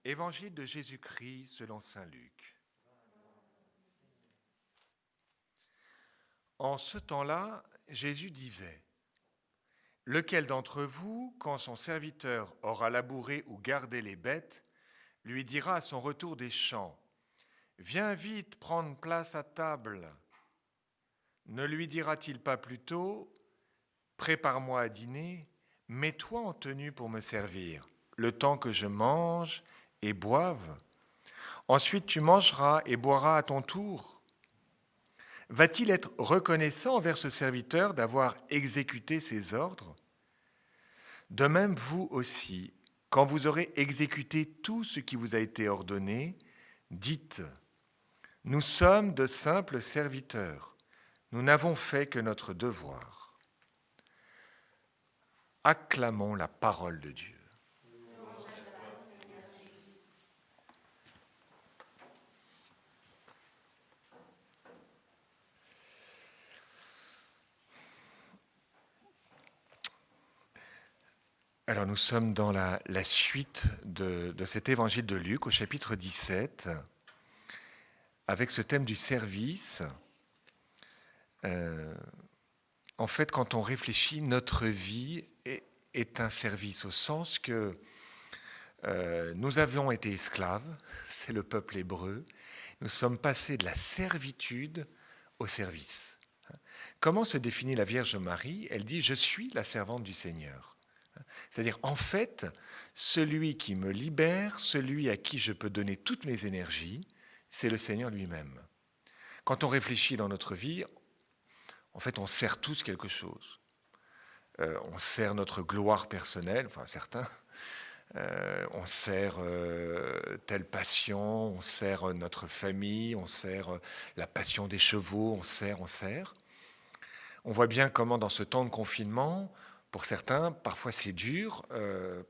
Évangile de Jésus-Christ selon saint Luc. En ce temps-là, Jésus disait : « Lequel d'entre vous, quand son serviteur aura labouré ou gardé les bêtes, lui dira à son retour des champs : Viens vite prendre place à table ? Ne lui dira-t-il pas plutôt : Prépare-moi à dîner, mets-toi en tenue pour me servir, le temps que je mange et boive ? Ensuite tu mangeras et boiras à ton tour. Va-t-il être reconnaissant envers ce serviteur d'avoir exécuté ses ordres ? De même, vous aussi, quand vous aurez exécuté tout ce qui vous a été ordonné, dites : Nous sommes de simples serviteurs, nous n'avons fait que notre devoir. Acclamons la parole de Dieu. Alors nous sommes dans la suite de cet évangile de Luc au chapitre 17 avec ce thème du service. En fait, quand on réfléchit, notre vie est un service au sens que nous avions été esclaves, c'est le peuple hébreu, nous sommes passés de la servitude au service. Comment se définit la Vierge Marie ? Elle dit « Je suis la servante du Seigneur ». C'est-à-dire, en fait, celui qui me libère, celui à qui je peux donner toutes mes énergies, c'est le Seigneur lui-même. Quand on réfléchit dans notre vie, en fait, on sert tous quelque chose. On sert notre gloire personnelle, enfin certains. On sert telle passion, on sert notre famille, on sert la passion des chevaux, on sert. On voit bien comment dans ce temps de confinement, pour certains, parfois c'est dur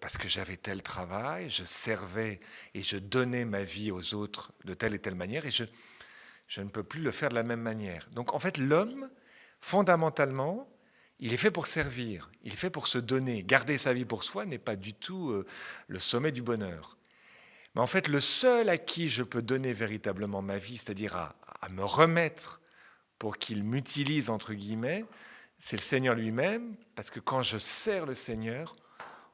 parce que j'avais tel travail, je servais et je donnais ma vie aux autres de telle et telle manière et je ne peux plus le faire de la même manière. Donc en fait, l'homme, fondamentalement, il est fait pour servir, il est fait pour se donner. Garder sa vie pour soi n'est pas du tout le sommet du bonheur. Mais en fait, le seul à qui je peux donner véritablement ma vie, c'est-à-dire à me remettre pour qu'il m'utilise, entre guillemets, c'est le Seigneur lui-même, parce que quand je sers le Seigneur,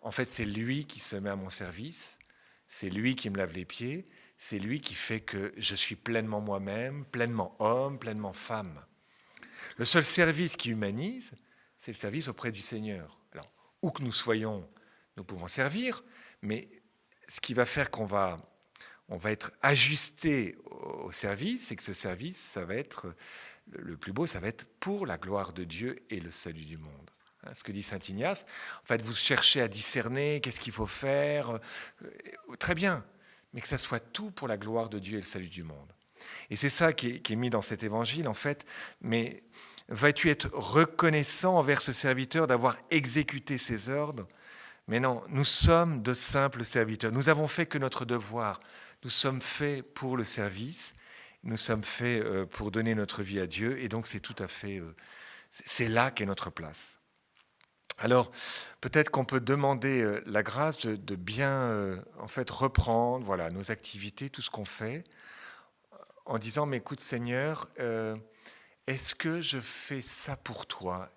en fait, c'est lui qui se met à mon service, c'est lui qui me lave les pieds, c'est lui qui fait que je suis pleinement moi-même, pleinement homme, pleinement femme. Le seul service qui humanise, c'est le service auprès du Seigneur. Alors, où que nous soyons, nous pouvons servir, mais ce qui va faire qu'on va être ajusté au service, c'est que ce service, ça va être le plus beau, ça va être pour la gloire de Dieu et le salut du monde. Ce que dit saint Ignace, en fait, vous cherchez à discerner qu'est-ce qu'il faut faire, très bien, mais que ça soit tout pour la gloire de Dieu et le salut du monde. Et c'est ça qui est mis dans cet évangile, en fait, mais vas-tu être reconnaissant envers ce serviteur d'avoir exécuté ses ordres ? Mais non, nous sommes de simples serviteurs, nous avons fait que notre devoir, nous sommes faits pour le service, nous sommes faits pour donner notre vie à Dieu, et donc c'est tout à fait, c'est là qu'est notre place. Alors, peut-être qu'on peut demander la grâce de bien, en fait, reprendre, voilà, nos activités, tout ce qu'on fait, en disant, mais écoute Seigneur, est-ce que je fais ça pour toi ?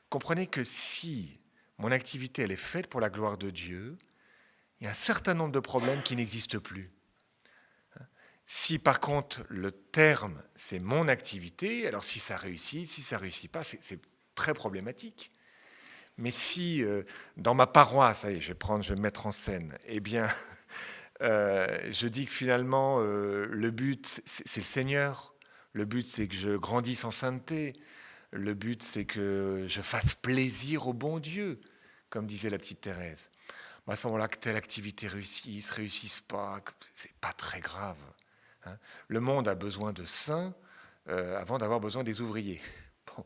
Comprenez que si mon activité, elle est faite pour la gloire de Dieu, il y a un certain nombre de problèmes qui n'existent plus. Si par contre le terme c'est mon activité, alors si ça réussit pas, c'est très problématique. Mais si dans ma paroisse, allez, je vais me mettre en scène, eh bien je dis que finalement le but c'est le Seigneur, le but c'est que je grandisse en sainteté, le but c'est que je fasse plaisir au bon Dieu, comme disait la petite Thérèse. À ce moment-là, que telle activité réussisse pas, c'est pas très grave. Le monde a besoin de saints avant d'avoir besoin des ouvriers. Bon.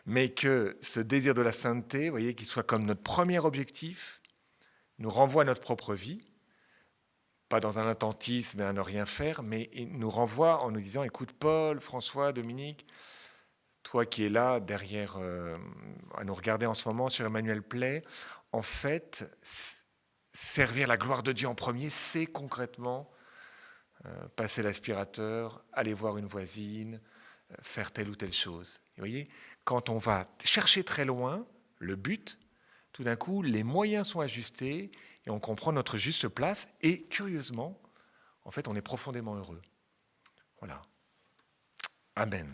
Mais que ce désir de la sainteté, vous voyez, qu'il soit comme notre premier objectif, nous renvoie à notre propre vie, pas dans un attentisme et à ne rien faire, mais il nous renvoie en nous disant, écoute Paul, François, Dominique, toi qui es là derrière, à nous regarder en ce moment sur Emmanuel Play, en fait, servir la gloire de Dieu en premier, c'est concrètement passer l'aspirateur, aller voir une voisine, faire telle ou telle chose. Et vous voyez, quand on va chercher très loin le but, tout d'un coup, les moyens sont ajustés et on comprend notre juste place. Et curieusement, en fait, on est profondément heureux. Voilà. Amen.